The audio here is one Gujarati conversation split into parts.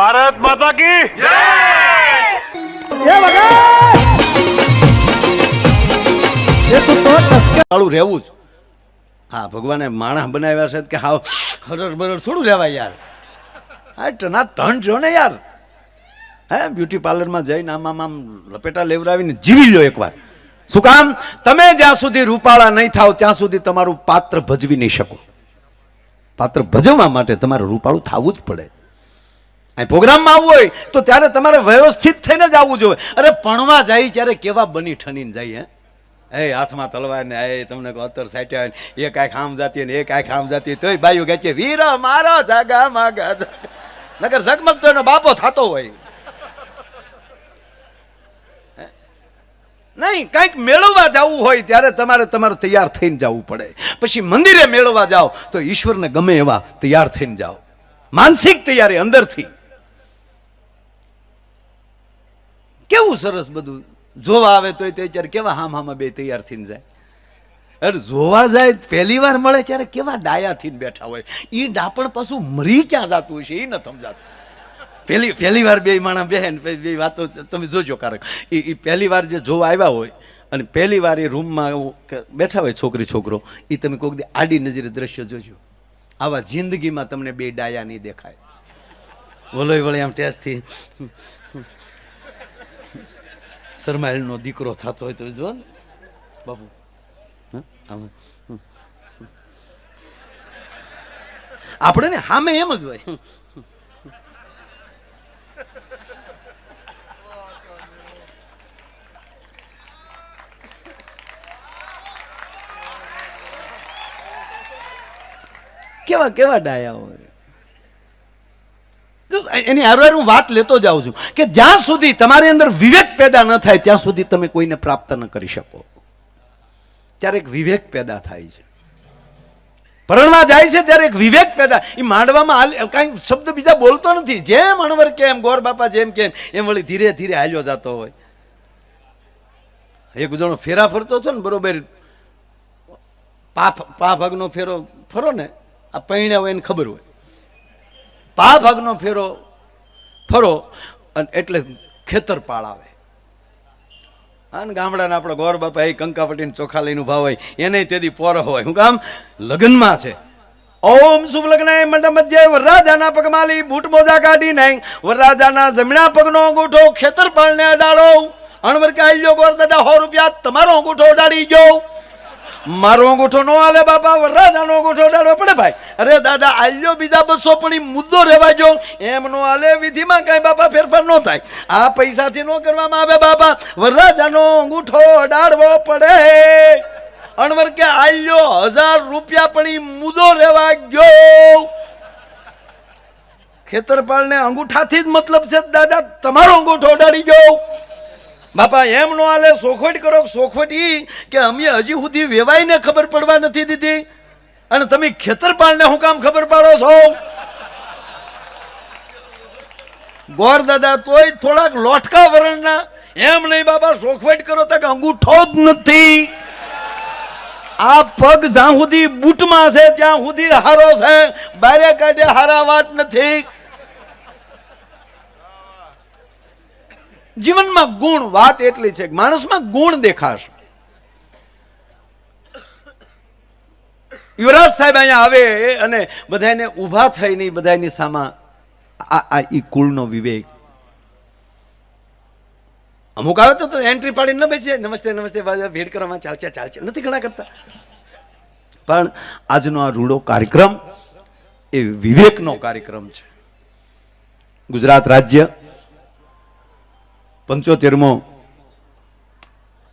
ભારત માતા કી જય। ચાલુ રહેવું જ. હા, ભગવાને માણસ બનાવ્યા છે કે હાવ હરર બરર થોડું રહેવાય યાર. હા, ટના ટન જો ને યાર. હે, બ્યુટી પાર્લરમાં જઈને આમ લપેટા લેવડાવીને જીવી લો એકવાર. શું કામ? તમે જ્યાં સુધી રૂપાળા નહીં થાવ ત્યાં સુધી તમારું પાત્ર ભજવી નહીં શકો. પાત્ર ભજવવા માટે તમારે રૂપાળું થવું જ પડે. આ પ્રોગ્રામમાં આવવું હોય તો ત્યારે તમારે વ્યવસ્થિત થઈને જ આવવું જોઈએ. અરે ભણવા જાય ત્યારે કેવા બની ઠનીને જાય. હે, હાથમાં તલવાર ને એ તમને અત્તર સાટ્યા ને એક આંખ આમ જાતી ને એક આંખ આમ જાતી તોય બાયું કહે છે વીર મારો જાગા માગા નગર ઝગમગતો એનો બાપો થતો હોય. નહીં, કંઈક મેળવવા જવું હોય ત્યારે તમારે તૈયાર થઈને જવું પડે. પછી મંદિરે મેળવવા જાઓ તો ઈશ્વરને ગમે એવા તૈયાર થઈને જાઓ. માનસિક તૈયારી અંદરથી. કેવું સરસ બધું જોવા આવે તો ત્યારે કેવા હામાં બે તૈયાર થઈને જાય. અરે જોવા જાય પહેલી વાર મળે ત્યારે કેવા ડાયા થઈને બેઠા હોય. એ ડાપણ પાછું મરી ક્યાં જતું હોય છે એ નથી સમજાતું. પહેલી વાર બે માણસ બેન બે વાતો તમે જોજો. કારણ એ પહેલી વાર જે જોવા આવ્યા હોય અને પહેલી વાર એ રૂમમાં બેઠા હોય છોકરી છોકરો, એ તમે કોઈક દી આડી નજરે દ્રશ્ય જોજો. આવા જિંદગીમાં તમને બે ડાયા નહીં દેખાય. વલોય વળી આમ ટેસ્ટથી શરમાયેલનો દીકરો થતો હોય તો જો ને બાપુ. આપણે ને સામે એમ જ હોય. કેવા કેવા ડાયા હોય. એની હારવાર હું વાત લેતો જાઉં છું કે જ્યાં સુધી તમારી અંદર વિવેક પેદા ન થાય ત્યાં સુધી તમે કોઈને પ્રાપ્ત ન કરી શકો. ત્યારે એક વિવેક પેદા થાય છે. પરણવા જાય છે ત્યારે એક વિવેક પેદા. એ માંડવામાં કાંઈ શબ્દ બીજા બોલતો નથી. જેમ અણવર કેમ ગોર બાપા જેમ કેમ એમ વળી ધીરે ધીરે હાલ્યો જતો હોય. એક જણો ફેરા ફરતો હતો ને બરોબર પા ભાગનો ફેરો ફરો ને આ પૈણ્યા હોય એને ખબર હોય. પા ભાગનો ફેરો ફરો અને એટલે ખેતરપાળ આવે. અને ગામડાના આપણા ગોર બાપા એ કંકાપટીને ચોખા લઈને ઉભા હોય એને તેથી પોરો હોય. હું કામ લગ્નમાં છે. ઓમ શુભ લગ્ન મંડપ મધ્ય વરરાજાના પગમાલી બૂટ મોજા કાઢી નાઈ વરરાજાના જમણા પગનો અંગૂઠો ખેતરપાળને અડાડો. અણવર કે આલ્યો ગોર દાદા 100 રૂપિયા તમારો અંગૂઠો અડાડી ગયો. મારો અંગૂઠો નો હાલે બાપા, વરરાજાનો અંગૂઠો અડાડવો પડે ભાઈ. અરે દાદા આલ્યો બીજા 200 પણ ઈ મુદ્દો રહેવા જો. એમ નો હાલે, વિધિમાં કઈ બાપા ફેરફાર નો થાય. આ પૈસાથી નો કરવામાં આવે બાપા, વરરાજાનો અંગૂઠો અડાડવો પડે. અણવર કે આલ્યો 1000 રૂપિયા પણ ઈ મુદ્દો રહેવા ગયો. ખેતરપાળને અંગૂઠાથી જ મતલબ છે દાદા તમારો અંગૂઠો અડાડી ગયો. બાપા એમ નો હાલે. સોખવટ કરો. સોખવટ ઈ કે અમે હજી સુધી વેવાઈને ખબર પડવા નથી દીધી અને તમે ખેતરપાળને હું કામ ખબર પાડો છો? ગોર દાદા તોય થોડાક લોટકા વરણના. એમ નહીં બાબા, સોખવટ કરો તો અંગૂઠો જ નથી. આ પગ જ્યાં સુધી બૂટમાં છે ત્યાં સુધી હારો છે, બારે કાઢે હારા વાત નથી. જીવનમાં ગુણ, વાત એટલી છે કે માણસમાં ગુણ દેખાશે. યુવરાજ સાહેબ અહીંયા આવે અને બધાને ઊભા થઈને બધાની સામે આ ઈ કુળનો વિવેક. અમુક આવે તો એન્ટ્રી પાડીને ન બેસે, નમસ્તે નમસ્તે ભેટ કરવામાં ચાલશે નથી ઘણા કરતા. પણ આજનો આ રૂડો કાર્યક્રમ એ વિવેકનો કાર્યક્રમ છે. ગુજરાત રાજ્ય 75મો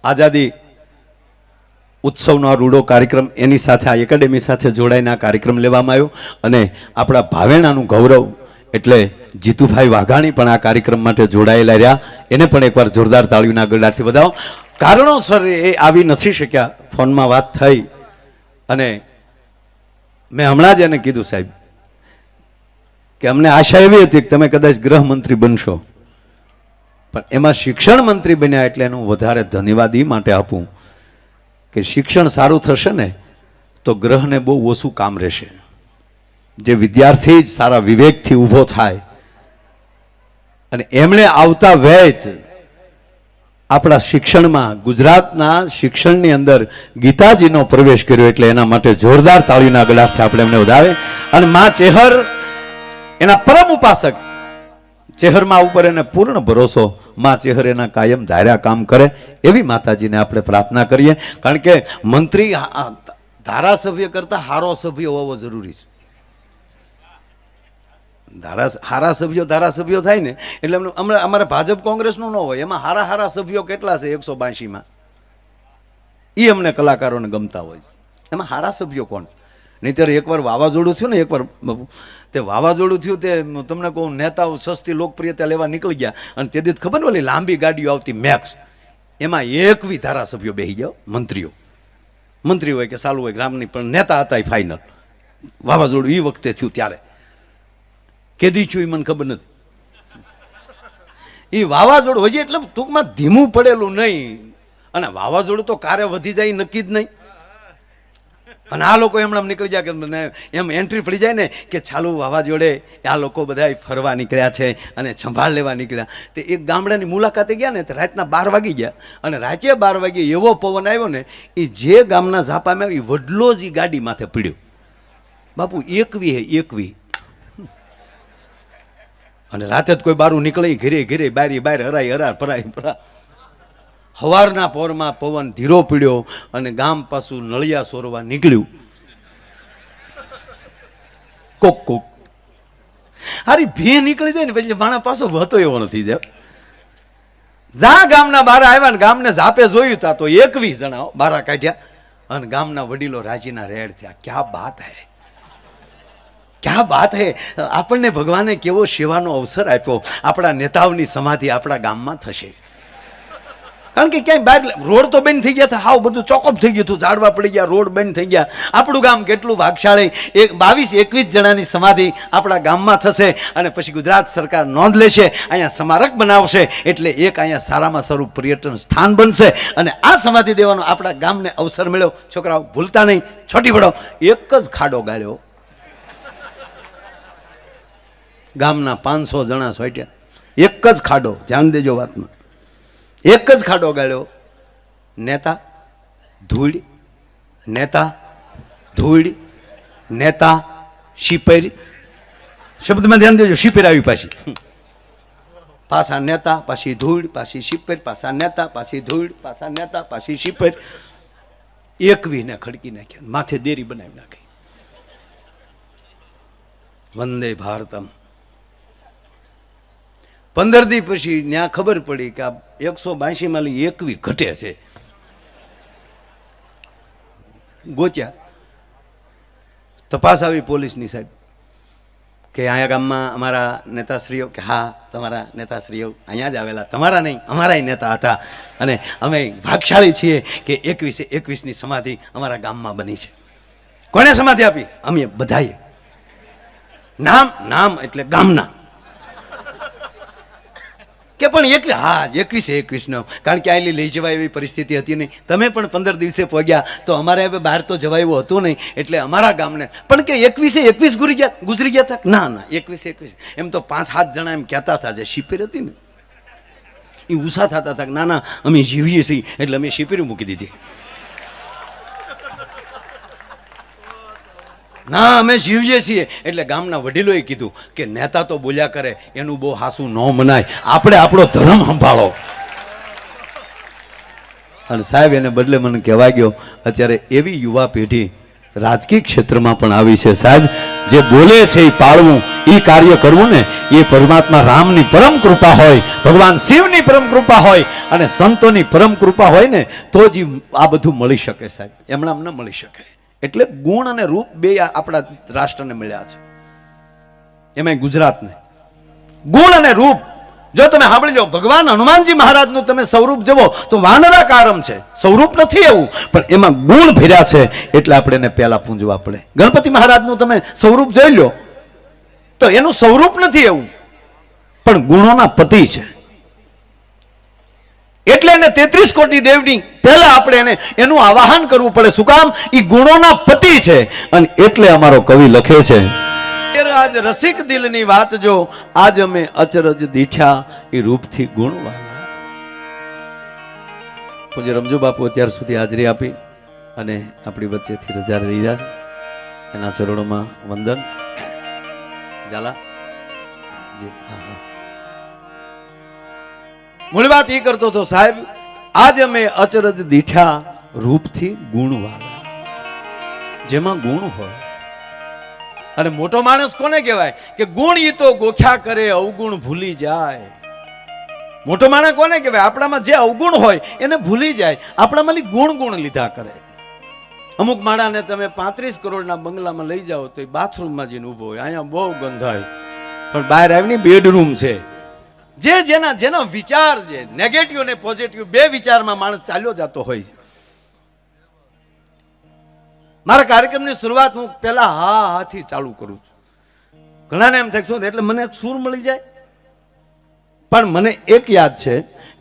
આઝાદી ઉત્સવનો આ રૂડો કાર્યક્રમ એની સાથે આ એકેડેમી સાથે જોડાઈને આ કાર્યક્રમ લેવામાં આવ્યો. અને આપણા ભાવેણાનું ગૌરવ એટલે જીતુભાઈ વાઘાણી પણ આ કાર્યક્રમ માટે જોડાયેલા રહ્યા. એને પણ એકવાર જોરદાર તાળીઓના ગળાથી વધાવો. કારણોસર એ આવી નથી શક્યા, ફોનમાં વાત થઈ અને મેં હમણાં જ એને કીધું સાહેબ કે અમને આશા એવી હતી કે તમે કદાચ ગૃહમંત્રી બનશો, પણ એમાં શિક્ષણ મંત્રી બન્યા એટલે એનું વધારે ધન્યવાદ એ માટે આપું કે શિક્ષણ સારું થશે ને તો ગ્રહને બહુ ઓછું કામ રહેશે. જે વિદ્યાર્થી જ સારા વિવેકથી ઊભો થાય અને એમણે આવતા વેત આપણા શિક્ષણમાં, ગુજરાતના શિક્ષણની અંદર ગીતાજીનો પ્રવેશ કર્યો, એટલે એના માટે જોરદાર તાળીના ગળાથી આપણે એમને વધાવે. અને માં ચેહર એના પરમ ઉપાસક, ચેહરમાં ઉપર એને પૂર્ણ ભરોસો, માં ચેહર એના કાયમ ધાર્યા કામ કરે એવી માતાજીને આપણે પ્રાર્થના કરીએ. કારણ કે મંત્રી ધારાસભ્ય કરતા હારો સભ્ય હોવો જરૂરી છે. ધારાસભ્યો થાય ને એટલે અમારે ભાજપ કોંગ્રેસનું ન હોય, એમાં હારા સભ્યો કેટલા છે 182માં, એ અમને કલાકારોને ગમતા હોય. એમાં હારા સભ્યો કોણ? નહીંતર એકવાર વાવાઝોડું થયું ને, એકવાર તે વાવાઝોડું થયું તે તમને કહું, નેતાઓ સસ્તી લોકપ્રિયતા લેવા નીકળી ગયા અને તે દિવસ ખબર ઓલી લાંબી ગાડીઓ આવતી મેક્સ, એમાં 21 ધારાસભ્યો બેસી જાઓ. મંત્રી હોય કે સાલું હોય ગ્રામની, પણ નેતા હતા ફાઇનલ. વાવાઝોડું એ વખતે થયું ત્યારે કેદી છું એ મને ખબર નથી. એ વાવાઝોડું હજી એટલે ટૂંકમાં ધીમું પડેલું નહીં, અને વાવાઝોડું તો કારે વધી જાય નક્કી જ નહીં. અને આ લોકો એમણામ નીકળી જાય કે એમ એન્ટ્રી પડી જાય ને કે ચાલુ વાવાઝોડે આ લોકો બધા ફરવા નીકળ્યા છે અને સંભાળ લેવા નીકળ્યા. તે એક ગામડાની મુલાકાતે ગયા ને, રાતના 12 વાગી ગયા, અને રાતે 12 વાગે એવો પવન આવ્યો ને, એ જે ગામના ઝાપામાં એ વડલો જ ગાડી માથે પીડ્યો. બાપુ 21 અને રાતે જ કોઈ બારું નીકળે, ઘેરે બારી બાર હરાય પરાય. હવારના પોરમાં પવન ધીરો પીડ્યો અને ગામ પાછું નળિયા સોરવા નીકળ્યું. કોક હારી ભી નીકળી જાય ને પછી માણા પાછો વહતો એવો નથી. ગામના બારા આવ્યા ને ગામને ઝાપે જોયું તા તો 21 જણા બારા કાઢ્યા, અને ગામના વડીલો રાજીના રેડ થયા. ક્યાં બાત હે. આપણને ભગવાને કેવો સેવાનો અવસર આપ્યો. આપણા નેતાઓની સમાધિ આપણા ગામમાં થશે. કારણ કે ક્યાંય બહાર રોડ તો બંધ થઈ ગયા હતા, હાવ બધું ચોકઅપ થઈ ગયું હતું, ઝાડવા પડી ગયા, રોડ બંધ થઈ ગયા. આપણું ગામ કેટલું ભાગશાળી, 22-21 જણાની સમાધિ આપણા ગામમાં થશે. અને પછી ગુજરાત સરકાર નોંધ લેશે, અહીંયા સ્મારક બનાવશે, એટલે એક અહીંયા સારામાં સારું પર્યટન સ્થાન બનશે. અને આ સમાધિ દેવાનો આપણા ગામને અવસર મળ્યો. છોકરાઓ ભૂલતા નહીં, છોટી પડો. એક જ ખાડો ગાળ્યો, ગામના 500 જણા સોટ્યા. એક જ ખાડો, ધ્યાન દેજો વાતમાં, એક જ ખાડો ગાળ્યો. નેતા ધૂળ, નેતા શિપેર. શબ્દમાં ધ્યાન દેજો, શિપેર આવી પાછી, પાછા નેતા, પાછી ધૂળ, પાછી શિપેર, પાછા નેતા, પાછી ધૂળ, પાછા નેતા, પાછી શિપેર. 21 ને ખડકી નાખ્યા, માથે દેરી બનાવી નાખી. વંદે ભારતમ. 15 દી પછી ત્યાં ખબર પડી કે આ 182 માં 21 ઘટે છે. ગોચ્યા, તપાસ આવી પોલીસની, સાહેબ કે અહીંયા ગામમાં અમારા નેતાશ્રીઓ, કે હા તમારા નેતાશ્રીઓ અહીંયા જ આવેલા, તમારા નહીં અમારા નેતા હતા, અને અમે ભાગશાળી છીએ કે 21ની સમાધિ અમારા ગામમાં બની છે. કોને સમાધિ આપી? અમે બધાએ. નામ એટલે ગામના. કે પણ 21 નો, કારણ કે આટલી લઈ જવાય એવી પરિસ્થિતિ હતી નહીં. તમે પણ 15 દિવસે પહોંચ્યા તો અમારે હવે બહાર તો જવાય એવું હતું નહીં, એટલે અમારા ગામને પણ કે 21 ગુજરી ગયા હતા. ના 21 એમ તો 5-7 જણા એમ કહેતા હતા. જે શિપેર હતી ને એ ઉષા થતા હતા, ના અમે જીવીએ છીએ, એટલે અમે શિપેર મૂકી દીધી. ના અમે જીવીએ છીએ, એટલે ગામના વડીલોએ કીધું કે નેતા તો બોલ્યા કરે, એનું બહુ હાસું ન મનાય, આપણે આપણો ધર્મ સંભાળો. અને સાહેબ એને બદલે મને કહેવા ગયો, અત્યારે એવી યુવા પેઢી રાજકીય ક્ષેત્રમાં પણ આવી છે સાહેબ, જે બોલે છે એ પાળવું, એ કાર્ય કરવું ને એ પરમાત્મા રામની પરમ કૃપા હોય, ભગવાન શિવની પરમ કૃપા હોય, અને સંતોની પરમ કૃપા હોય ને તો જ આ બધું મળી શકે સાહેબ, એમણામ ન મળી શકે. એટલે ગુણ અને રૂપ બે આપણા રાષ્ટ્રને મળ્યા છે, એમાં ગુજરાતને ગુણ અને રૂપ. જો તમે સાંભળી લો, ભગવાન હનુમાનજી મહારાજનું તમે સ્વરૂપ જુઓ તો વાનરાકારમ છે, સ્વરૂપ નથી એવું, પણ એમાં ગુણ ભર્યા છે, એટલે આપણે એને પહેલા પૂંજવા પડે. ગણપતિ મહારાજનું તમે સ્વરૂપ જોઈ લો તો એનું સ્વરૂપ નથી એવું, પણ ગુણોના પતિ છે, એટલે એને 33 કોટી દેવની પહેલા આપણે એને એનું આવાહન કરવું પડે. શું કામ? એ ગુણોના પતિ છે. અને એટલે અમારો કવિ લખે છે, આજ રસિક દિલની વાત જો, આજ અમે અચરજ દીઠ્યા એ રૂપથી ગુણવાલા. પૂજ્ય રમજો બાપુ અત્યાર સુધી હાજરી આપી અને આપણી વચ્ચેથી રજા લઈ રહ્યા છે. એના ચરણોમાં વંદન. ઝાલા જી. મૂળ વાત એ કરતો હતો સાહેબ, આજ અમે અચરજ દીઠ્યા રૂપથી ગુણવાલા. જેમાં ગુણ હોય. અને મોટો માણસ કોને કહેવાય કે ગુણ ઈ તો ગોખ્યા કરે, અવગુણ ભૂલી જાય. મોટો માણસ કોને કહેવાય? આપણામાં જે અવગુણ હોય એને ભૂલી જાય, આપણામાં ગુણ લીધા કરે. અમુક માણાને તમે 35 કરોડના બંગલામાં લઈ જાઓ તો એ બાથરૂમમાં જઈને ઊભો હોય, અહીંયા બહુ ગંધાય, પણ બહાર આવીને બેડરૂમ છે. જેના વિચાર છે નેગેટિવ ને પોઝિટિવ બે વિચારમાં માણસ ચાલ્યો જતો હોય. મારા કાર્યક્રમની શરૂઆત હું પહેલા હાથી ચાલુ કરું છું. ઘણાને એમ થાય શું એટલે મને સૂર મળી જાય, પણ મને એક યાદ છે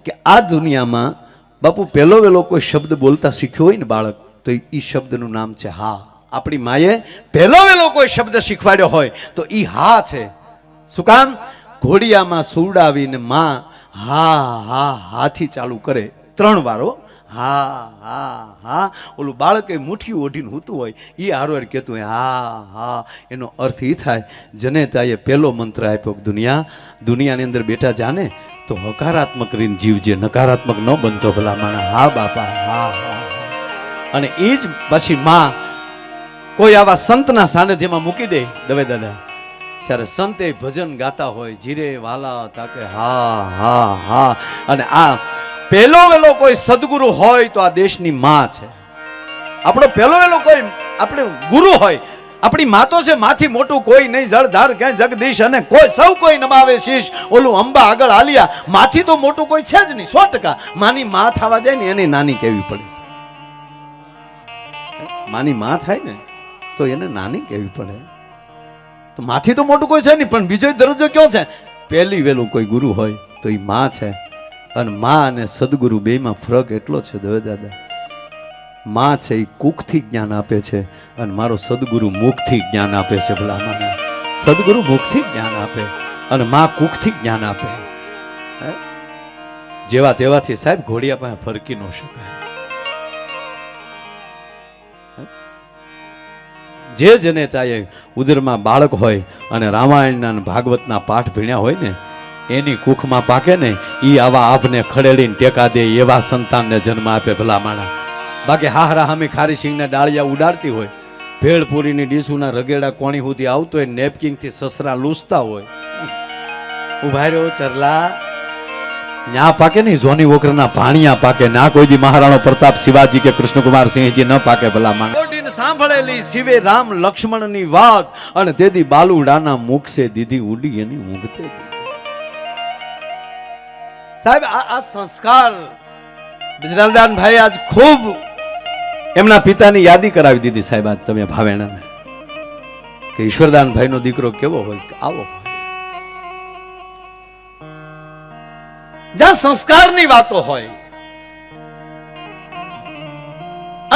કે આ દુનિયામાં બાપુ પહેલો વેલો કોઈ શબ્દ બોલતા શીખ્યો હોય ને બાળક, તો એ શબ્દનું નામ છે હા. આપણી માએ પહેલો વેલો કોઈ શબ્દ શીખવાડ્યો હોય તો એ હા છે. શું કામ? ઘોડિયામાં સુવડાવીને માં હા હા હાથી ચાલુ કરે 3 વાર. હા હા હા. ઓલું બાળક એ મુઠ્ઠી ઓઢીને હૂતું હોય એ હારો કહેતું હોય હા હા. એનો અર્થ એ થાય જનેતાએ પહેલો મંત્ર આપ્યો કે દુનિયાની અંદર બેઠા જાને તો હકારાત્મક કરીને જીવજે, નકારાત્મક ન બનતો ભલા માણા. હા બાપા હા હા. અને એ જ પછી માં કોઈ આવા સંતના સાનિધ્યમાં મૂકી દે દવે દાદા, ત્યારે સંતે ભજન ગાતા હોય જીરે વાલા તાકે હા હા હા. અને આ પહેલો વેલો કોઈ સદગુરુ હોય તો આ દેશની માં છે. આપણો પહેલો વેલો કોઈ આપણે ગુરુ હોય, આપણી માં તો છે, માથી મોટું કોઈ નહીં. જળધાર ક્યાંય જગદીશ અને કોઈ સૌ કોઈ નમાવે શીશ. ઓલું અંબા આગળ આલિયા, માથી તો મોટું કોઈ છે જ નહીં. 100% માની માં થવા જાય ને એને નાની કહેવી પડે છે. માની માં થાય ને તો એને નાની કહેવી પડે. તો માથી તો મોટું કોઈ છે નહીં, પણ બીજો દરજ્જો કયો છે? પહેલી વેલું કોઈ ગુરુ હોય તો એ માં છે. અને માં અને સદગુરુ બેમાં ફરક એટલો છે દવે દાદા, માં છે એ કુખથી જ્ઞાન આપે છે અને મારો સદગુરુ મુખથી જ્ઞાન આપે છે. ભલા મને સદગુરુ મુખથી જ્ઞાન આપે અને માં કુખથી જ્ઞાન આપે. જેવા તેવાથી સાહેબ ઘોડિયા પાસે ફરકી ન શકાય. જે જનેતાએ ઉદરમાં બાળક હોય અને રામાયણના અને ભાગવતના પાઠ ભણ્યા હોય ને એની કુખમાં પાકે ને એ આવા આભને ખડેડીને ટેકા દે એવા સંતાનને જન્મ આપે ભલા માણા. બાકી હાહરા હામી ખારી સિંગના ડાળિયા ઉડાડતી હોય, ભેળપુરીની ડીસુના રગેડા કોણી સુધી આવતો હોય, નેપકિંગથી સસરા લૂસતા હોય. ઉભા રહ્યો ચરલા, ન્યા પાકે નહીં જોની વોકરના ભાણિયા પાકે. ના કોઈ દી મહારાણો પ્રતાપ શિવાજી કે કૃષ્ણકુમાર સિંહજી ન પાકે ભલા માણા. સાંભળેલી શિવે રામ લક્ષ્મણની વાત અને તેદી બાલુડાના મુખ સે દીધી ઉડી એની ઊંઘતે દીધી. સાહેબ આ સંસ્કાર બિજરાલદાન ભાઈ આજ ખૂબ એમના પિતાની યાદી કરાવી દીધી સાહેબ. આજ તમે ભાવેણાને કે ઈશ્વરદાન ભાઈનો દીકરો કેવો હોય, આવો હોય. જ્યાં સંસ્કારની વાતો હોય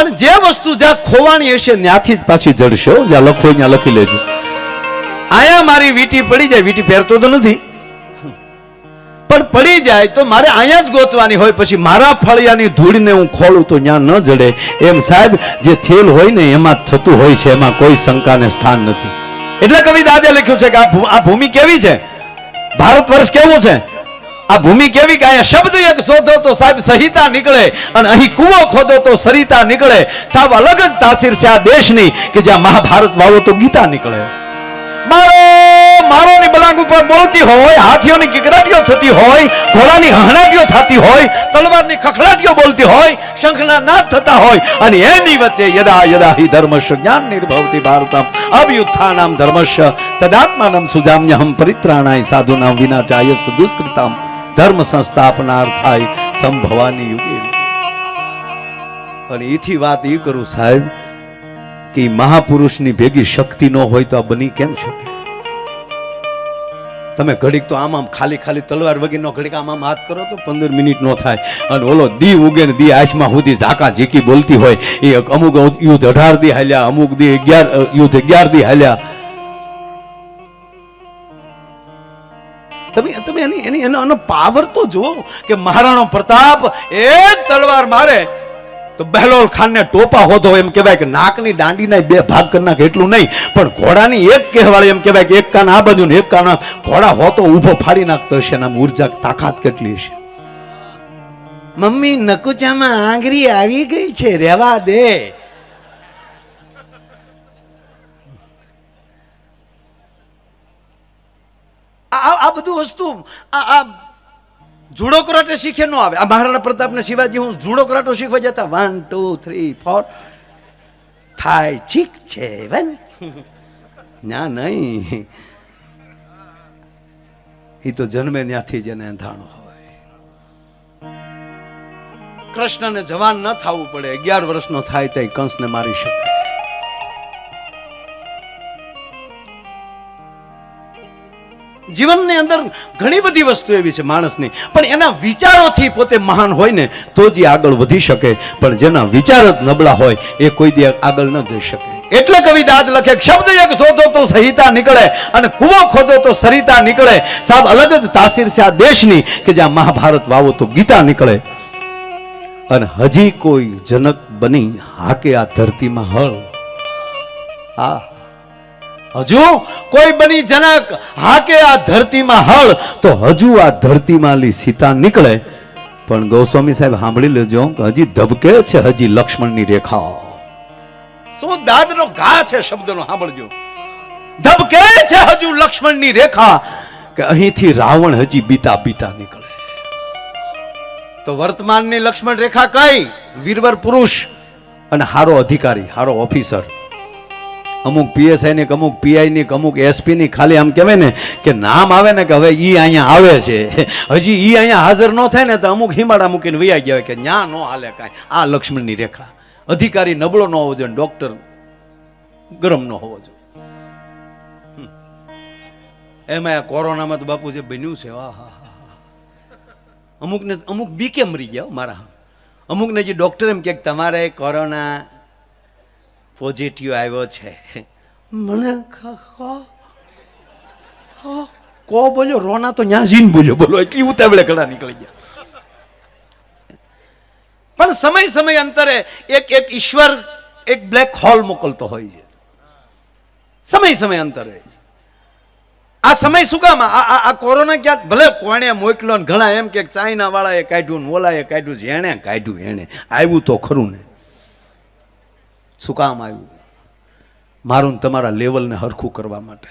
અને જે વસ્તુ જ્યાં ખોવાણી હશે ત્યાંથી જ પાછી જડશે. જ્યાં લખો ત્યાં લખી લેજો. આયા મારી વીટી પડી જાય, વીટી પહેરતો તો નથી પણ પડી જાય તો મારે અહીંયા જ ગોતવાની હોય. પછી મારા ફળિયાની ધૂળને હું ખોલું તો ત્યાં ન જડે. એમ સાહેબ જે થેલ હોય ને એમાં થતું હોય છે, એમાં કોઈ શંકાને સ્થાન નથી. એટલે કવિ દાદે લખ્યું છે કે આ ભૂમિ કેવી છે, ભારત વર્ષ કેવું છે, આ ભૂમિ કેવી કે અહીંયા શબ્દ એક શોધો તો સાહેબ સહિતા નીકળે અને અહીં કૂવો ખોદો તો સરિતા નીકળે. સાહેબ અલગ જ તાસીર છે આ દેશની કે જ્યાં મહાભારત વાવો તો ગીતા નીકળે. મારો ની બલાંગ ઉપર બોલતી હોય, હાથીઓની કિકરાટીઓ થતી હોય, ઘોડાની હહણાટીઓ થતી હોય, તલવારની ખખડાટીઓ બોલતી હોય, શંખના નાદ થતા હોય અને એની વચ્ચે યદા યદા હિ ધર્મસ્ય જ્ઞાન નિર્ભવતિ ભારતમ અભ્યુત્થાનમ ધર્મસ્ય તદાત્માનમ સુજામ્યહમ પરિત્રાણાય સાધુનામ વિનાચાય સુદુષ્કૃતમ ધર્મ સંસ્થાપનાર્થાય સંભવાની યુગે. અને એથી વાત એ કરું સાહેબ કે મહાપુરુષની ભેગી શક્તિ ન હોય તો આ બની કેમ શકે? તમે ઘડીક તો આમ ખાલી તલવાર વગેરેનો ઘડીક આમ હાથ કરો તો 15 મિનિટ નો થાય. અને ઓલો દી ઉગે ને દી આસમાં સુધી ઝાકા ઝીકી બોલતી હોય. એ અમુક યુદ્ધ 18 દી હાલ્યા, અમુક દી 11 યુદ્ધ 11 દી હાલ્યા. તમે એનો પાવર તો જુઓ કે મહારાણો પ્રતાપ એક તલવાર મારે તો બહેલોલ ખાનને ટોપા હોતો એમ કહેવાય કે નાકની દાંડીના બે ભાગ કરી નાખે એટલું નહીં, પણ ઘોડાની એક કહેવાય એમ કહેવાય કે એક કાન આ બાજુ ને એક કાન ઘોડા હોતો ઊભો ફાડી નાખતો હશે ને ઉર્જા તાકાત કેટલી હશે. મમ્મી નકુચામાં આંગળી આવી ગઈ છે, રેવા દે. આ બધું વસ્તુ આ જુડો કરાટે શીખે ન આવે. આ મહારાણા પ્રતાપ ને શિવાજી હું જુડો કરાટો શીખવા જતા 1 2 3 4 થાય ઠીક છે વન ના નહીં, એ તો જન્મે ત્યાંથી જ એને અંધાણો હોય. કૃષ્ણને જવાન ન થવું પડે, 11 વર્ષનો થાય તો કંસને મારી શકે. જીવનની અંદર ઘણી બધી વસ્તુ એવી છે માણસની, પણ એના વિચારોથી પોતે મહાન હોય ને તો જ આગળ વધી શકે, પણ જેના વિચાર જ નબળા હોય એ કોઈ દી આગળ ન જઈ શકે. એટલે કવિ દાદ લખે, શબ્દ એક શોધો તો સહિતા નીકળે અને કુવો ખોદો તો સરિતા નીકળે. સાહેબ અલગ જ તાસીર છે આ દેશની કે જ્યાં મહાભારત વાવો તો ગીતા નીકળે. અને હજી કોઈ જનક બની હાકે આ ધરતીમાં હળ. હજુ કોઈ બની જનક હાકે આ ધરતીમાં હળ તો હજુ આ ધરતીમાં સીતા નીકળે. પણ ગોસ્વામી સાહેબ સાંભળી લેજો કે હજી ધબકે છે હજી લક્ષ્મણની રેખા. શું દાદનો ઘા છે શબ્દનો, સાંભળજો. ધબકે છે હજુ લક્ષ્મણની રેખા કે અહીંથી રાવણ હજી બીતા બીતા નીકળે. તો વર્તમાનની લક્ષ્મણ રેખા કઈ? વીરવર પુરુષ અને હારો અધિકારી, હારો ઓફિસર. અમુક પીએસઆઈ ની, અમુક પીઆઈ ની, અમુક એસપી ની ખાલી આમ કહેવાય ને કે નામ આવે ને કે હવે ઈ અહીંયા આવે છે, હજી ઈ અહીંયા હાજર ન થાય ને તો અમુક હિમાડા મૂકીને વૈયા ગયા કે ન્યા નો હાલે કાંઈ. આ લક્ષ્મણની રેખા. અધિકારી નબળો ન હોવો જોઈએ, ડોક્ટર ગરમ ન હોવો જોઈએ. એમાં આ કોરોનામાં તો બાપુ જે બન્યું છે, અમુક બીકે મરી ગયા મારા. અમુકને જે ડોક્ટર એમ કે તમારે કોરોના પોઝિટિવ આવ્યો છે. મને કો બોલ્યો રોના તો ન્યા જીન બોલ્યો, બોલો એટલી ઉતાવળે ઘણા નીકળી ગયા. પણ સમય અંતરે એક ઈશ્વર એક બ્લેક હોલ મોકલતો હોય છે. સમય અંતરે આ સમય શું કામ? આ કોરોના ક્યાં ભલે કોણે મોકલો ને ઘણા એમ કે ચાઇના વાળાએ કાઢ્યું ને ઓલાએ કાઢ્યું, જેણે કાઢ્યું એને આવ્યું તો ખરું ને. શું કામ આવ્યું? મારું તમારા લેવલને હરખું કરવા માટે.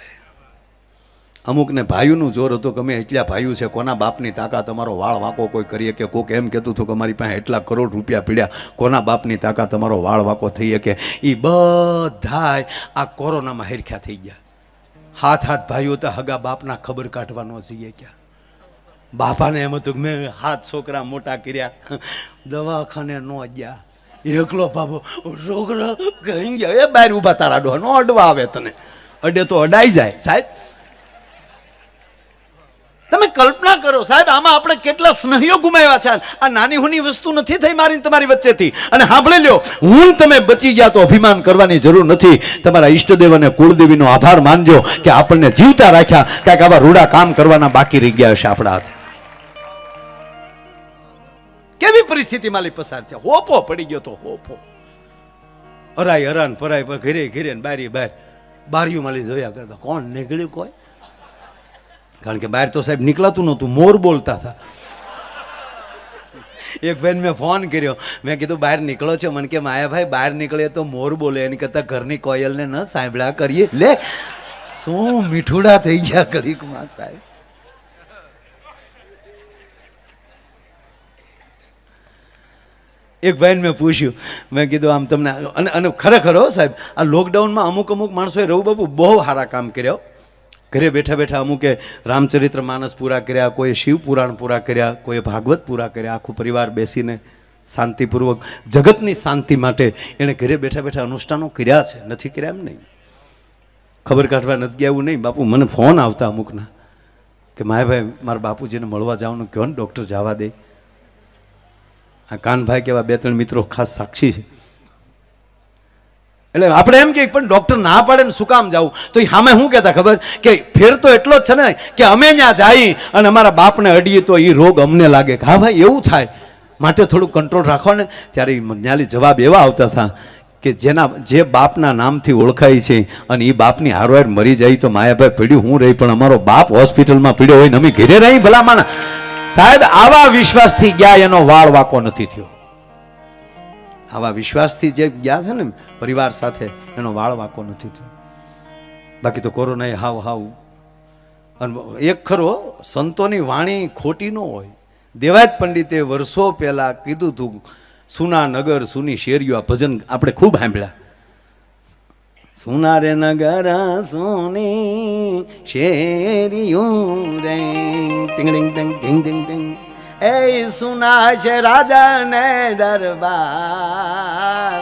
અમુકને ભાઈઓનું જોર હતું કે અમે એટલા ભાઈઓ છે, કોના બાપની તાકાત તમારો વાળ વાંકો કોઈ કરીએ કે કોક એમ કહેતું હતું કે અમારી પાસે એટલા કરોડ રૂપિયા પીડ્યા, કોના બાપની તાકાત તમારો વાળ વાંકો થઈ શકે. એ બધાય આ કોરોનામાં હેરખ્યા થઈ ગયા. હાથ ભાઈઓ તો હગા બાપના ખબર કાઢવાનો છીએ ક્યાં. બાપાને એમ હતું કે મેં હાથ છોકરા મોટા કર્યા, દવાખાને ન ગયા, એકલો બાબો રોગ કહી ગયા. એ બહાર ઉભા તારા ડોહા નો અડવા આવે, તને અડે તો અડાઈ જાય. સાહેબ તમે કલ્પના કરો સાહેબ, આમાં આપણે કેટલા સ્નેહીઓ ગુમાવ્યા છે. આ નાની હુની વસ્તુ નથી થઈ મારી તમારી વચ્ચેથી. અને સાંભળી લ્યો, હું તમે બચી ગયા તો અભિમાન કરવાની જરૂર નથી. તમારા ઈષ્ટદેવ અને કુળદેવીનો આભાર માનજો કે આપણને જીવતા રાખ્યા. કાંઈક આવા રૂડા કામ કરવાના બાકી રહી ગયા હશે આપણા હાથે. કેવી પરિસ્થિતિમાં લઈ પસાર થયા. હોપો પડી ગયો તો હોપો, હરાય હરાન પરાય પર ઘરે ને બારી બારીઓમાં લઈ જોયા કરતા કોણ નીકળ્યું કોઈ. કારણ કે બહાર તો સાહેબ નીકળાતું નહોતું, મોર બોલતા હતા. એક ભાઈને મેં ફોન કર્યો, મેં કીધું બહાર નીકળો છો? મને કે માયાભાઈ બહાર નીકળે તો મોર બોલે, એની કરતા ઘરની કોયલને ન સાંભળ્યા કરીએ. લે શું મીઠુડા થઈ ગયા ઘડીકમાં સાહેબ. એક ભાઈને મેં પૂછ્યું, મેં કીધું આમ તમને અને ખરેખર હો સાહેબ, આ લોકડાઉનમાં અમુક માણસોએ રઘુ બાપુ બહુ સારા કામ કર્યા. ઘરે બેઠા અમુકે રામચરિત્ર માનસ પૂરા કર્યા, કોઈએ શિવ પુરાણ પૂરા કર્યા, કોઈએ ભાગવત પૂરા કર્યા. આખું પરિવાર બેસીને શાંતિપૂર્વક જગતની શાંતિ માટે એણે ઘરે બેઠા અનુષ્ઠાનો કર્યા છે. નથી કર્યા એમ નહીં, ખબર કાઢવા નથી ગયા એવું નહીં. બાપુ મને ફોન આવતા અમુકના કે માયાભાઈ મારા બાપુજીને મળવા જવાનું કહો ને, ડૉક્ટર જવા દે. આ કાનભાઈ કેવા 2-3 મિત્રો ખાસ સાક્ષી છે. એટલે આપણે એમ કે પણ ડૉક્ટર ના પાડે ને શું કામ જવું, તો એ સામે શું કહેતા ખબર કે ફેર તો એટલો જ છે ને કે અમે ત્યાં જઈ અને અમારા બાપને અડીએ તો એ રોગ અમને લાગે કે હા ભાઈ એવું થાય, માટે થોડું કંટ્રોલ રાખો ને. ત્યારે ન્યાલી જવાબ એવા આવતા હતા કે જે બાપના નામથી ઓળખાય છે અને એ બાપની હારવાર મરી જાય તો માયાભાઈ પડ્યું હું રહી, પણ અમારો બાપ હોસ્પિટલમાં પડ્યો હોય ને અમે ઘેરે રહી ભલામણ. સાહેબ આવા વિશ્વાસથી ગયા એનો વાળ વાકો નથી થયો. આવા વિશ્વાસથી જે ગયા છે ને પરિવાર સાથે એનો વાળ વાકો નથી થયો. બાકી તો કોરોનાએ હાવ અને એક ખરો સંતોની વાણી ખોટી ન હોય. દેવાયત પંડિતે વર્ષો પહેલા કીધું તું સુના નગર સુની શેરીઓ, આ ભજન આપણે ખૂબ સાંભળ્યા. સુના રે નગર સુની શેરીઓ રે ટિંગડિંગ ટિંગ ટિંગ ટિંગ ટિંગ, એ સુના છે રાજા ને દરબાર,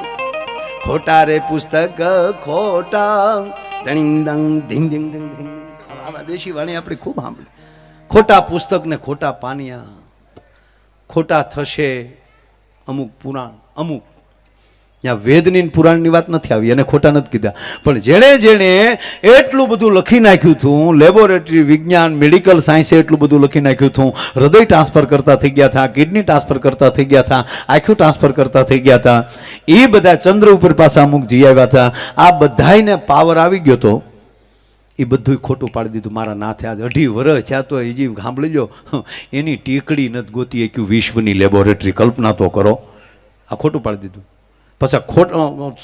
ખોટા રે પુસ્તક ખોટા ટિંગ ડંગ ઢીંગ ઢીંગ ઢીંગ ઢીંગ. આવા દેશી વાણી આપણે ખૂબ સાંભળે. ખોટા પુસ્તક ને ખોટા પાનિયા, ખોટા થશે અમુક પુરાણ, અમુક ત્યાં વેદની પુરાણની વાત નથી આવી, એને ખોટા નથી કીધા. પણ જેણે એટલું બધું લખી નાખ્યું હતું, લેબોરેટરી વિજ્ઞાન મેડિકલ સાયન્સે એટલું બધું લખી નાખ્યું હતું, હૃદય ટ્રાન્સફર કરતા થઈ ગયા હતા, કિડની ટ્રાન્સફર કરતા થઈ ગયા હતા, આંખો ટ્રાન્સફર કરતા થઈ ગયા હતા, એ બધા ચંદ્ર ઉપર પાછા અમુક જી આવ્યા હતા. આ બધાને પાવર આવી ગયો હતો, એ બધું ખોટું પાડી દીધું. મારા નાથે આજ 2.5 વર્ષ થયા તો હજી સાંભળી લો એની ટીકડી નથી ગોતી શક્યું વિશ્વની લેબોરેટરી. કલ્પના તો કરો, આ ખોટું પાડી દીધું. પછી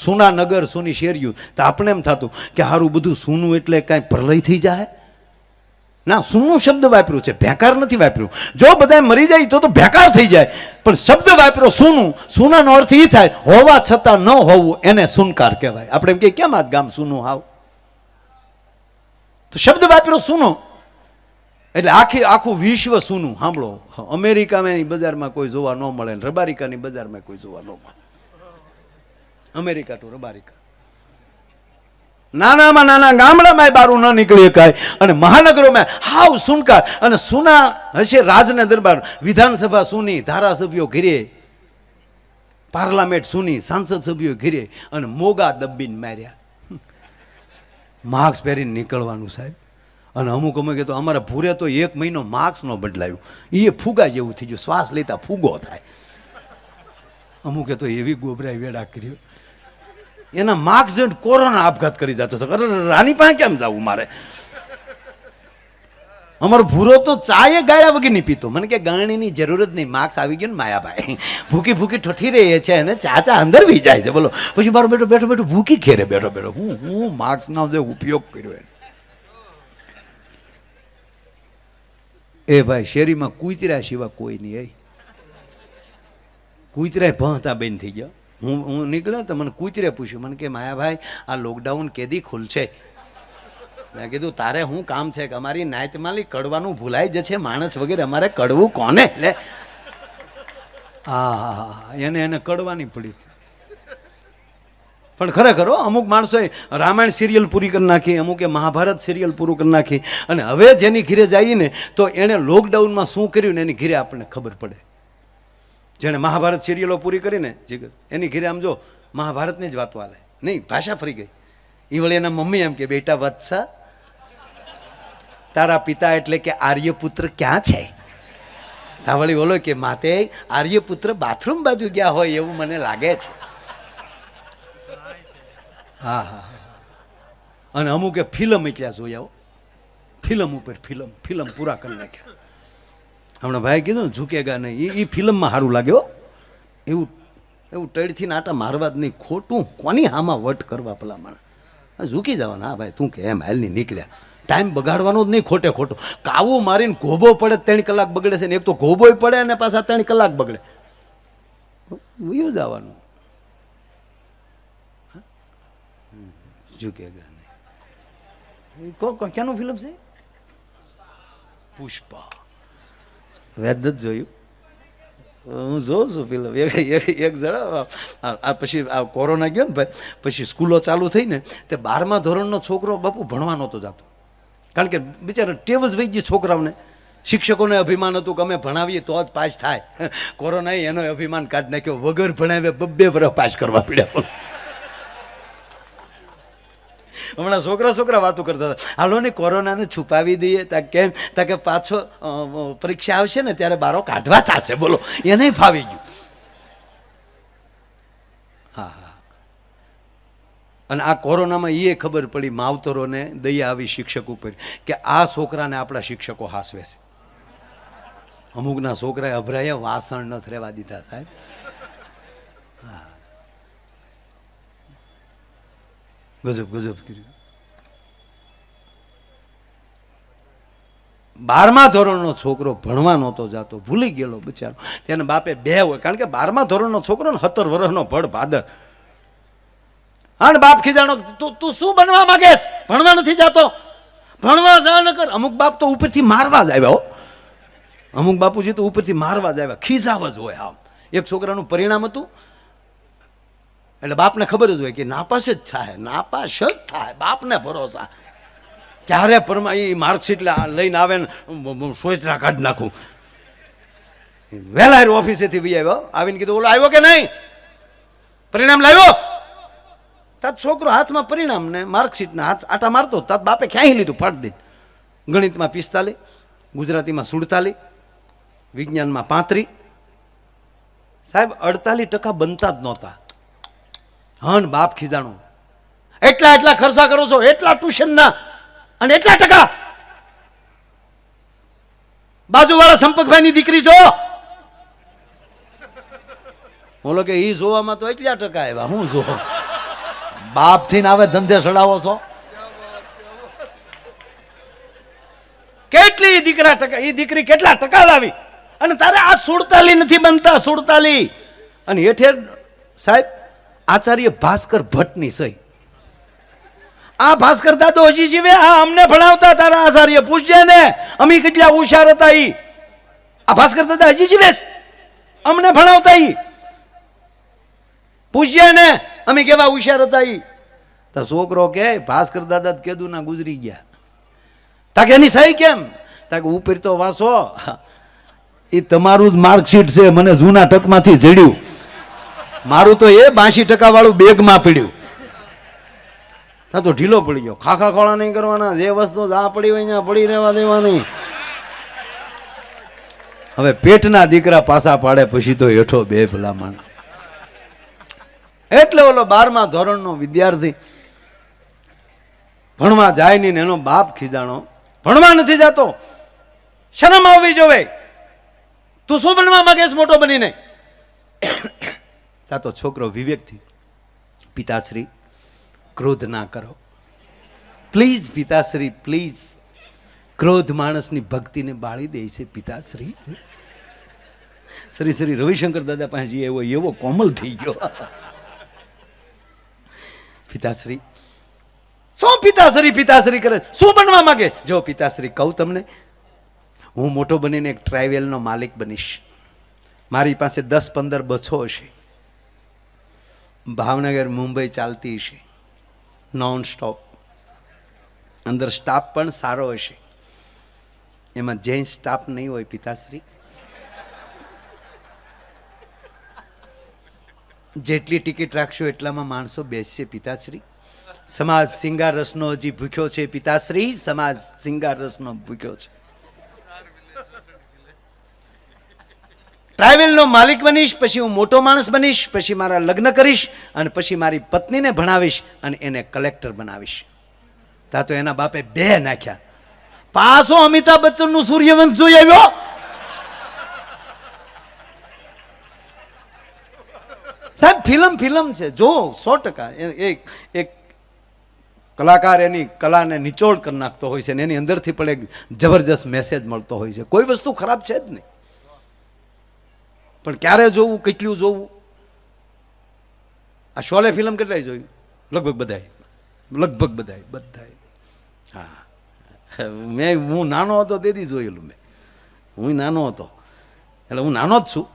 સુના નગર સુની શેરીયું, તો આપણે એમ થતું કે સારું બધું સૂનું એટલે કાંઈ પ્રલય થઈ જાય. ના, સૂનું શબ્દ વાપર્યું છે, ભેકાર નથી વાપર્યું. જો બધા મરી જાય તો ભેકાર થઈ જાય, પણ શબ્દ વાપર્યો સૂનું. સૂનાનો અર્થ એ થાય હોવા છતાં ન હોવું, એને સુનકાર કહેવાય. આપણે એમ કે કેમ આજ ગામ સૂનું હાવ, તો શબ્દ વાપર્યો સૂનો એટલે આખું વિશ્વ સૂનું. સાંભળો, અમેરિકાની બજારમાં કોઈ જોવા ન મળે, રબારિકાની બજારમાં કોઈ જોવા ન મળે. અમેરિકા ટુ રબારિકા, નાનામાં નાના ગામડામાં બારું ન નીકળી શકાય, અને મહાનગરોમાં હાવ સુનકાર. અને સુના હશે રાજને દરબાર, વિધાનસભા સુની, ધારાસભ્યો ઘીરે, પાર્લામેન્ટ સુની, સાંસદ સભ્યો ઘીરે, અને મોગા દબ્બીને માર્યા. માસ્ક પહેરીને નીકળવાનું સાહેબ. અને અમુક તો અમારા ભૂરે તો 1 મહિનો માસ્ક ન બદલાયું, એ ફૂગા જેવું થઈ ગયું, શ્વાસ લેતા ફૂગો થાય. અમુકે તો એવી ગોબરાઈ વેડા કર્યો, એના માર્ક્સ જોઈને કોરોના આપઘાત કરી જતો હતો. રાની પાસે કેમ જવું મારે? અમારો ભૂરો તો ચાય ગાળ્યા વગર નહીં પીતો. મને કે ગાણીની જરૂર જ નહીં, માર્ક્સ આવી ગયો ને માયાભાઈ, ભૂકી ભૂકી ઠઠી રહી છે અને ચા અંદર વી જાય છે. બોલો, પછી મારો બેઠો ભૂકી ખેરે બેઠો હું માર્ક્સનો જે ઉપયોગ કર્યો એ ભાઈ શેરીમાં કૂતરા સિવાય કોઈ નહીં. કૂતરાય ભણતા બેન થઈ ગયા. હું નીકળ્યો તો મને કૂતરે પૂછ્યું, મને કે માયાભાઈ આ લોકડાઉન કેદી ખુલશે? મેં કીધું તારે શું કામ છે કે અમારી નાચમાલી કડવાનું ભૂલાઈ જશે માણસ વગેરે, અમારે કડવું કોને? લે હા એને કડવાની પડી. પણ ખરેખર અમુક માણસોએ રામાયણ સિરિયલ પૂરી કરી નાખી, અમુકે મહાભારત સિરિયલ પૂરું કરી નાખી, અને હવે જેની ઘીરે જઈએ ને તો એણે લોકડાઉનમાં શું કર્યું ને એની ઘીરે આપણને ખબર પડે. જેણે મહાભારત સિરિયલો પૂરી કરીને જીગર, એની ઘીરે આમ જો મહાભારતની જ વાતો હાલે, નહીં ભાષા ફરી ગઈ. એ વળી એના મમ્મી એમ કે બેટા વત્સ, તારા પિતા એટલે કે આર્યપુત્ર ક્યાં છે? તા વળી બોલો કે માતે આર્યપુત્ર બાથરૂમ બાજુ ગયા હોય એવું મને લાગે છે. હા. અને અમુકે ફિલ્મ એટલા જોયા, ફિલ્મ ઉપર ફિલ્મ પૂરા કરી નાખ્યા. હમણાં ભાઈ કીધું ને ઝૂકેગા નહીં, એ ફિલ્મમાં સારું લાગ્યો. એવું ટળથી નાટા મારવા જ નહીં, ખોટું કોની હામાં વટ કરવા ભલામણ, ઝૂકી જવાના. હા ભાઈ તું કે એમ હાલની નીકળ્યા, ટાઈમ બગાડવાનો જ નહીં ખોટે ખોટો. કાવું મારીને ગોબો પડે 3 કલાક બગડે છે ને, એક તો ગોબોય પડે અને પાછા 3 કલાક બગડે. વયું જવાનું. ઝૂકેગા નહીં. ક્યાંનું ફિલ્મ છે? પુષ્પા. વેદ જ જોયું, હું જોઉં છું ફિલ્મ. એક જણા આ પછી આ કોરોના ગયો ને ભાઈ, પછી સ્કૂલો ચાલુ થઈ ને તે 12મા ધોરણનો છોકરો બાપુ ભણવા નહોતો જતો, કારણ કે બિચારા ટેવ જ વહી ગઈ છોકરાઓને. શિક્ષકોને અભિમાન હતું કે અમે ભણાવીએ તો જ પાસ થાય. કોરોનાએ એનો અભિમાન કાઢી નાખ્યો, વગર ભણાવે 2 વર્ષ પાસ કરવા પડ્યા. હમણાં છોકરા વાતો કરતા હતા, હાલો ને કોરોનાને છુપાવી દઈએ તા કેમ તા કે પાછો પરીક્ષા આવશે ને ત્યારે બારો કાઢવા થશે. બોલો, એને ફાવી ગયું. હા, અને આ કોરોનામાં એ ખબર પડી માવતરોને દયા આવી શિક્ષક ઉપર કે આ છોકરાને આપણા શિક્ષકો હાસવે છે. અમુકના છોકરાએ અભરાયા વાસણ નથી રહેવા દીધા સાહેબ. ગજબ કર્યું. 12મા ધોરણનો છોકરો ભણવા નહોતો જાતો, ભૂલી ગયેલો બિચારો. તેને બાપે 2 હોય, કારણ કે 12મા ધોરણનો છોકરો ને 17 વર્ષનો ભડ ભાદર. હા, બાપ ખીજાણો, તું શું બનવા માંગેસ? ભણવા નથી જાતો, ભણવા જા ન કર. અમુક બાપ તો ઉપરથી મારવા જ આવ્યા હો. અમુક બાપુજી તો ઉપરથી મારવા જ આવ્યા, ખીજાવ જ હોય. આમ એક છોકરાનું પરિણામ હતું એટલે બાપને ખબર જ હોય કે નાપાસ જ થાય, નાપાસ જ થાય. બાપને ભરોસા ક્યારે એ માર્કશીટ લઈને આવે ને સોચરા કાઢી નાખું. વહેલા ઓફિસેથી વી આવ્યો, આવીને કીધું ઓલો આવ્યો કે નહીં, પરિણામ લાવ્યો? તાત છોકરો હાથમાં પરિણામ ને માર્કશીટના હાથ આટા મારતો, તાત બાપે ક્યાંય લીધું ફાટ દઈને. ગણિતમાં 45, ગુજરાતીમાં 47, વિજ્ઞાનમાં 35. સાહેબ 48% બનતા જ નહોતા. હન બાપ ખીજાણો, એટલા ખર્ચા કરો છો, એટલા ટ્યુશનના અને એટલા ટકા. બાજુવાળા સંપતભાઈની દીકરી જો, બોલો કે ઈ જોવામાં તો એટલા ટકા આવ્યા. હું જો બાપ થઈને આવે ધંધે ચડાવો છો. કેટલી દીકરા ટકા, એ દીકરી કેટલા ટકા લાવી અને તારે આ 47 નથી બનતા, 47. અને હેઠે સાહેબ આચાર્ય ભાસ્કર ભટ્ટની સહી. આ ભાસ્કર દાદો હજી જીવે, આ અમને ભણાવતા તારા આચાર્ય, પૂછજે ને અમે કેટલા હોશિયાર હતા. ઈ આ ભાસ્કર દાદા હજી જીવે, અમને ભણાવતા. ઈ પૂછજે ને અમે કેવા હોશિયાર હતા. ઈ તો છોકરો કે ભાસ્કર દાદા કેદુ ના ગુજરી ગયા. તાકે એની સહી કેમ? તાકે ઉપર તો વાંચો, એ તમારું જ માર્કશીટ છે, મને જૂના ટકમાંથી જડ્યું. મારું તો એ 82% વાળું બેગમાં પડ્યું. ના તો ઢીલો પડી ગયો. ખાખા ખોળા નહીં કરવાના, જે વસ્તુ જા પડી હોય ત્યાં પડી રહેવા દેવાની. હવે પેટના દીકરા પાસા પાડે પછી તો હેઠો બે ભલામણ. એટલે ઓલો 12મા ધોરણનો વિદ્યાર્થી ભણવા જાય નહીં, એનો બાપ ખીજાણો, ભણવા નથી જાતો, શરમ આવવી જોવે. તું શું બનવા માંગેસ મોટો બનીને? તા તો છોકરો વિવેકથી, પિતાશ્રી ક્રોધ ના કરો પ્લીઝ, પિતાશ્રી પ્લીઝ. ક્રોધ માણસની ભક્તિને બાળી દે છે પિતાશ્રી. શ્રી રવિશંકર દાદા પાસે એવો કોમલ થઈ ગયો. પિતાશ્રી શું પિતાશ્રી કરે? શું બનવા માંગે? જો પિતાશ્રી કહું તમને, હું મોટો બનીને એક ટ્રાવેલનો માલિક બનીશ. મારી પાસે 10-15 બસો હશે, ભાવનગર મુંબઈ ચાલતી હશે નોન સ્ટોપ. અંદર સ્ટાફ પણ સારો હશે, એમાં જેન્ટ્સ સ્ટાફ નહીં હોય પિતાશ્રી. જેટલી ટિકિટ રાખશો એટલામાં માણસો બેસશે પિતાશ્રી. સમાજ સિંગાર રસનો હજી ભૂખ્યો છે પિતાશ્રી, સમાજ સિંગાર રસનો ભૂખ્યો છે. ટ્રાવેલનો માલિક બનીશ, પછી હું મોટો માણસ બનીશ, પછી મારા લગ્ન કરીશ અને પછી મારી પત્નીને ભણાવીશ અને એને કલેક્ટર બનાવીશ. તા તો એના બાપે 2 નાખ્યા. પાછો અમિતાભ બચ્ચનનું સૂર્યવંશ જોઈ આવ્યો. સાહેબ ફિલ્મ છે, જો 100%. એક કલાકાર એની કલાને નિચોડ કરી નાખતો હોય છે અને એની અંદરથી પણ એક જબરજસ્ત મેસેજ મળતો હોય છે. કોઈ વસ્તુ ખરાબ છે જ નહીં, પણ ક્યારે જોવું, કેટલું જોવું. આ શોલે ફિલ્મ કેટલાય જોયું? લગભગ બધાય. હા, હું નાનો હતો તેથી જોયેલું મેં. હું નાનો હતો એટલે હું નાનો જ છું.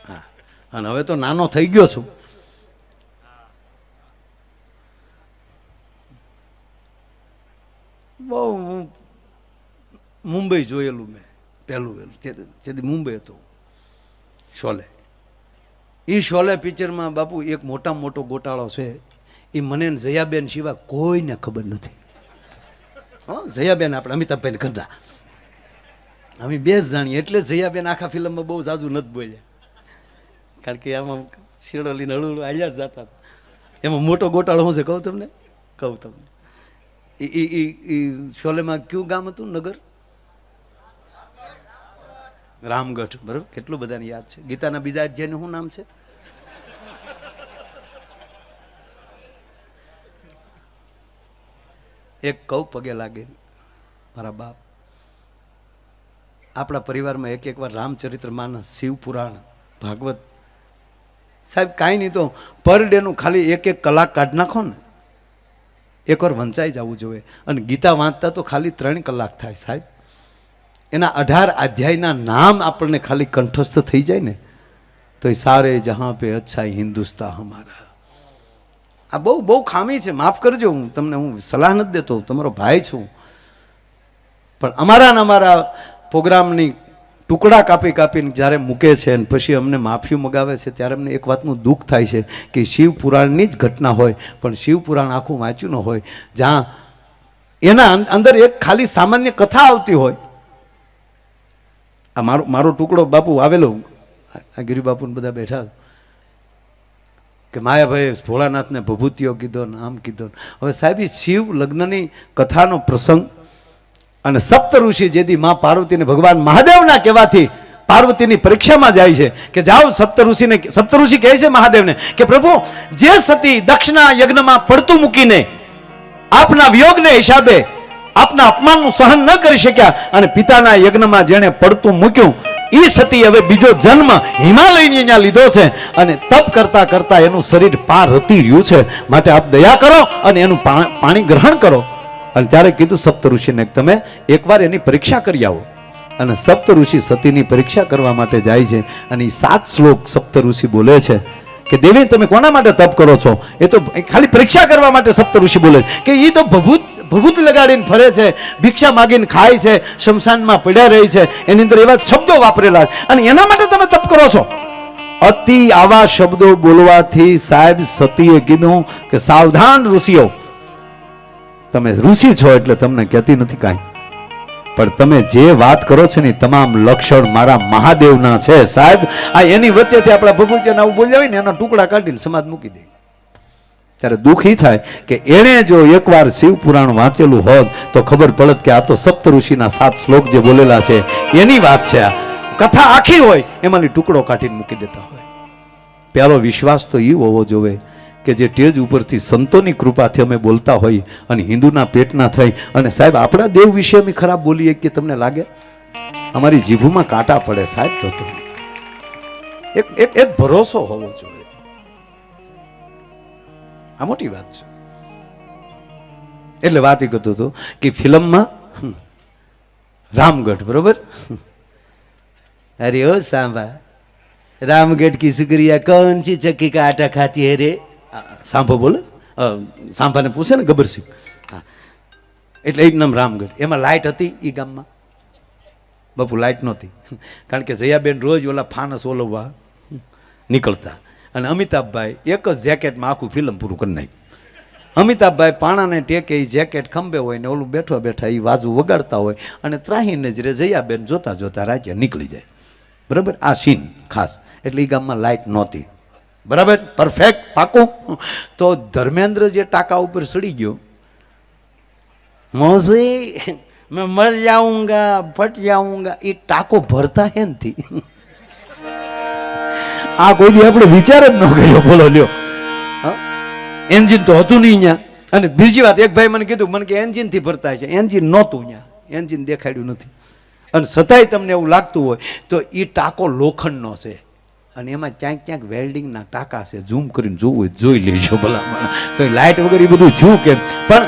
હા, અને હવે તો નાનો થઈ ગયો છું. બહુ મુંબઈ જોયેલું મેં પહેલું તેથી મુંબઈ હતો શોલે. એ શોલે પિક્ચરમાં બાપુ એક મોટામાં મોટો ગોટાળો છે. એ મને ને જયાબેન સિવાય કોઈને ખબર નથી. હા, જયાબેન આપણે અમિતાભભાઈને કરતા અમે બે જ જાણીએ, એટલે જયાબેન આખા ફિલ્મમાં બહુ જાજુ નથી બોલ્યા, કારણ કે આમાં શેડો લઈને હળું આવ્યા જ જતા હતા. એમાં મોટો ગોટાળો શું છે કહું તમને એ શોલેમાં કયું ગામ હતું? નગર રામગઢ. બરાબર, કેટલું બધાને યાદ છે. ગીતાના બીજા અધ્યાયનું શું નામ છે? એક કઉ પગે લાગે મારા બાપ. આપણા પરિવારમાં એક વાર રામચરિત્ર માનસ, શિવ પુરાણ, ભાગવત, સાહેબ કાંઈ નહીં તો પર ડેનું ખાલી એક કલાક કાઢ નાખો ને, એકવાર વંચાઈ જવું જોઈએ. અને ગીતા વાંચતા તો ખાલી 3 કલાક થાય સાહેબ. એના 18 અધ્યાયના નામ આપણને ખાલી કંઠસ્થ થઈ જાય ને તો એ સારે જહાં પે અચ્છા હિન્દુસ્તા હમારા. આ બહુ ખામી છે, માફ કરજો. હું સલાહ નથી દેતો, તમારો ભાઈ છું, પણ અમારા પ્રોગ્રામની ટુકડા કાપીને જ્યારે મૂકે છે અને પછી અમને માફી મગાવે છે ત્યારે અમને એક વાતનું દુઃખ થાય છે કે શિવ પુરાણની જ ઘટના હોય પણ શિવ પુરાણ આખું વાંચ્યું ન હોય, જ્યાં એના અંદર એક ખાલી સામાન્ય કથા આવતી હોય. આ મારો ટુકડો બાપુ આવેલો, આ ગિરી બાપુને બધા બેઠા કે માયાભાઈ ભોળાનાથને ભભૂતિઓ કીધો ને આમ કીધો. હવે સાહેબ શિવ લગ્નની કથાનો પ્રસંગ અને સપ્ત ઋષિ જેથી માં પાર્વતીને ભગવાન મહાદેવના કહેવાથી પાર્વતીની પરીક્ષામાં જાય છે કે જાઓ સપ્તઋષિ કહે છે મહાદેવને કે પ્રભુ જે સતી દક્ષના યજ્ઞમાં પડતું મૂકીને આપના વિયોગને હિસાબે આપના અપમાનનું સહન ન કરી શક્યા અને પિતાના યજ્ઞમાં જેણે પડતું મૂક્યું એ સતી હવે બીજો જન્મ હિમાલયની અહીંયા લીધો છે અને તપ કરતા કરતા એનું શરીર પાર રતી રહ્યું છે, માટે આપ દયા કરો અને એનું પાણી ગ્રહણ કરો. અને ત્યારે કીધું સપ્ત ઋષિને તમે એકવાર એની પરીક્ષા કરી આવો. અને સપ્ત ઋષિ સતીની પરીક્ષા કરવા માટે જાય છે અને એ 7 શ્લોક સપ્ત ઋષિ બોલે છે કે દેવી તમે કોના માટે તપ કરો છો? એ તો ખાલી પરીક્ષા કરવા માટે સપ્ત ઋષિ બોલે કે એ તો ભભૂત લગાડીને ફરે છે, ભિક્ષા માગીને ખાય છે, શમશાનમાં પડ્યા રહી છે, એની અંદર એવા શબ્દો વાપરેલા છે અને એના માટે તમે તપ કરો છો. અતિ આવા શબ્દો બોલવાથી સાહેબ સતીએ કીધું કે સાવધાન ઋષિઓ, તમે ઋષિ છો એટલે તમને કહેતી નથી કાંઈ, પણ તમે જે વાત કરો છો ને તમામ લક્ષણ મારા મહાદેવના છે સાહેબ. આ એની વચ્ચેથી આપણા ભભૂતિયાને આવું બોલ્યા હોય ને એના ટુકડા કાઢીને સમાજ મૂકી દે. ત્યારે દુઃખ એ થાય કે એણે જો એકવાર શિવ પુરાણ વાંચેલું હોત તો ખબર પડત કે આ તો સપ્ત ઋષિના 7 શ્લોક જે બોલેલા છે એની વાત છે. આ કથા આખી હોય એમાંની ટુકડો કાઢીને મૂકી દેતા હોય. પહેલો વિશ્વાસ તો એ હોવો જોઈએ કે જે ટેજ ઉપરથી સંતોની કૃપાથી અમે બોલતા હોઈએ અને હિન્દુના પેટના થઈ અને સાહેબ આપણા દેવ વિશે અમે ખરાબ બોલીએ કે તમને લાગે અમારી જીભમાં કાંટા પડે સાહેબ. તો એક ભરોસો હોવો જોઈએ, આ મોટી વાત છે. એટલે વાત એ કરતો હતો કે ફિલ્મમાં રામગઢ, બરોબર, અરે ઓ સાંભા रामगढ़ की शुक्रिया कौन सी चक्की का आटा खाती है रे? सांभो बोले, सांभा ने पूछे ने गब्बर सिंह. हाँ, એટલે એક નામ રામગઢ. એમાં લાઇટ હતી એ ગામમાં? બાપુ લાઇટ નહોતી, કારણ કે જયાબેન રોજ ઓલા ફાનસ ઓલવવા નીકળતા અને અમિતાભભાઈ એક જ જેકેટમાં આખું ફિલ્મ પૂરું કરી નાખ્યું. અમિતાભભાઈ પાણાને ટેકે એ જેકેટ ખંભે હોય ને ઓલું બેઠા બેઠા એ વાજુ વગાડતા હોય અને ત્રાહીને જ રે જયાબેન જોતા જોતા રાજ્ય નીકળી જાય. બરાબર, આ સીન ખાસ. એટલે એ ગામમાં લાઇટ નહોતી. બરાબર, પરફેક્ટ, પાકું. તો ધર્મેન્દ્ર જે ટાંકા ઉપર સડી ગયો, મોસી મેં મર જાઉંગા ફટ જાઉંગા, એ ટાંકો ભરતા હે નથી. આ કોઈ દી આપણે વિચાર જ ન કર્યો, બોલો લ્યો. એન્જિન તો હતું નહીં અહીંયા. અને બીજી વાત, એક ભાઈ મને કીધું, મને કે એન્જિનથી ભરતા છે. એન્જિન નહોતું અહીંયા, એન્જિન દેખાડ્યું નથી. અને છતાંય તમને એવું લાગતું હોય તો એ ટાંકો લોખંડનો છે અને એમાં ક્યાંક વેલ્ડિંગના ટાંકા છે. ઝૂમ કરીને જોવું જોઈ લેજો ભલામણ. તો લાઇટ વગર એ બધું થયું કે, પણ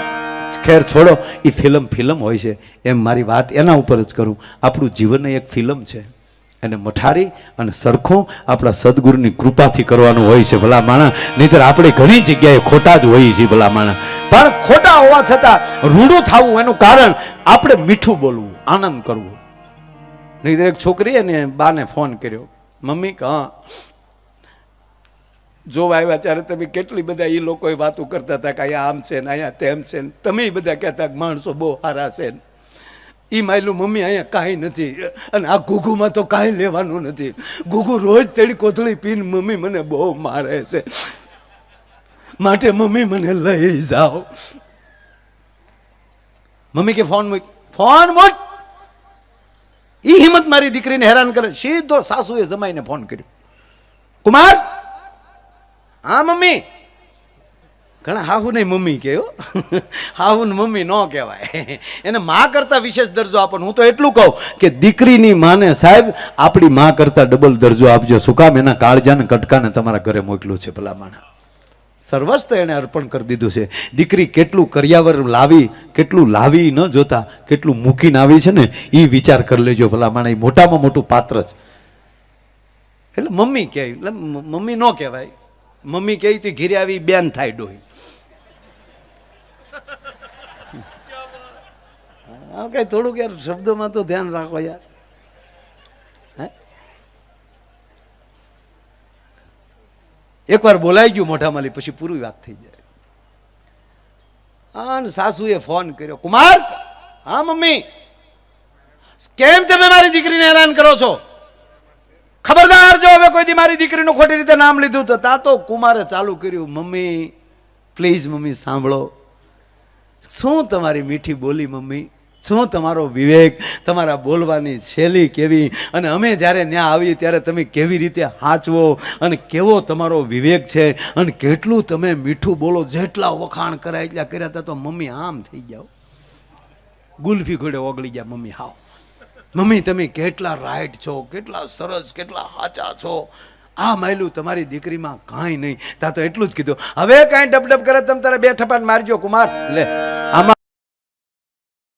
ખેર છોડો, એ ફિલ્મ હોય છે. એમ મારી વાત એના ઉપર જ કરું. આપણું જીવન એક ફિલ્મ છે અને મઠારી અને સરખો આપણા સદગુરુની કૃપાથી કરવાનું હોય છે ભલા માણા. નહીંતર આપણે ઘણી જગ્યાએ ખોટા જ હોઈએ છીએ ભલા માણા. પણ ખોટા હોવા છતાં રૂડું થવું એનું કારણ આપણે મીઠું બોલવું, આનંદ કરવો. નહીં એક છોકરી અને બાને ફોન કર્યો, મમ્મી હા જોવા આવ્યા ત્યારે તમે કેટલી બધા એ લોકોએ વાતો કરતા હતા કે અહીંયા આમ છે ને અહીંયા તેમ છે ને તમે બધા કહેતા કે માણસો બહુ સારા છે ને એ માયલું મમ્મી અહીંયા કાંઈ નથી અને આ ઘૂઘુમાં તો કાંઈ લેવાનું નથી. ઘૂઘુ રોજ તેડી કોથળી પીને મમ્મી મને બહુ મારે છે માટે મમ્મી મને લઈ જાઓ. મમ્મી કે ફોન મૂક. ઈ હિંમત મારી દીકરીને હેરાન કરે. સીધો સાસુએ જમાઈને ફોન કર્યો. કુમાર. હા મમ્મી. ઘણા હાહુ નહીં મમ્મી કે હાહુ ને મમ્મી ન કહેવાય, એને માં કરતા વિશેષ દરજ્જો આપો. હું તો એટલું કહું કે દીકરીની માને સાહેબ આપણી માં કરતા ડબલ દરજ્જો આપજો. શું કામ? એના કાળજાને કટકાને તમારા ઘરે મોકલ્યું છે. ભલા માણા સર્વસ્વ એને અર્પણ કરી દીધું છે. દીકરી કેટલું કરિયાવર લાવી, કેટલું લાવી ન જોતા કેટલું મૂકીને આવી છે ને એ વિચાર કરી લેજો. ભલા માણા એ મોટામાં મોટું પાત્ર છે. એટલે મમ્મી કહે એટલે મમ્મી ન કહેવાય. મમ્મી કહે તો ઘીરે આવી બેન થાય ડોહી. હા કઈ થોડુંક યાર શબ્દોમાં તો ધ્યાન રાખો યાર. એકવાર બોલાઈ ગયું મોઢામાં પછી પૂરી વાત થઈ જાય. હા સાસુએ ફોન કર્યો. કુમાર. હા મમ્મી. કેમ તમે મારી દીકરીને હેરાન કરો છો? ખબરદાર જો હવે કોઈ દી મારી દીકરીનું ખોટી રીતે નામ લીધું તો તા તો કુમારે ચાલુ કર્યું. મમ્મી પ્લીઝ મમ્મી સાંભળો. શું તમારી મીઠી બોલી મમ્મી, શું તમારો વિવેક, તમારા બોલવાની શૈલી કેવી, અને અમે જ્યારે ત્યાં આવીએ ત્યારે તમે કેવી રીતે હાંચવો અને કેવો તમારો વિવેક છે અને કેટલું તમે મીઠું બોલો. જેટલા વખાણ કરાય એટલા કર્યા હતા તો મમ્મી આમ થઈ જાઓ. ગુલ્ફી ઘોડે ઓગળી ગયા મમ્મી. હાવ મમ્મી તમે કેટલા રાઈટ છો, કેટલા સરસ, કેટલા સાચા છો. આ માયલું તમારી દીકરીમાં કાંઈ નહીં. તા તો એટલું જ કીધું. હવે કાંઈ ડબડબ કરે તમે તારે બે ઠપાટ મારજો કુમાર. લે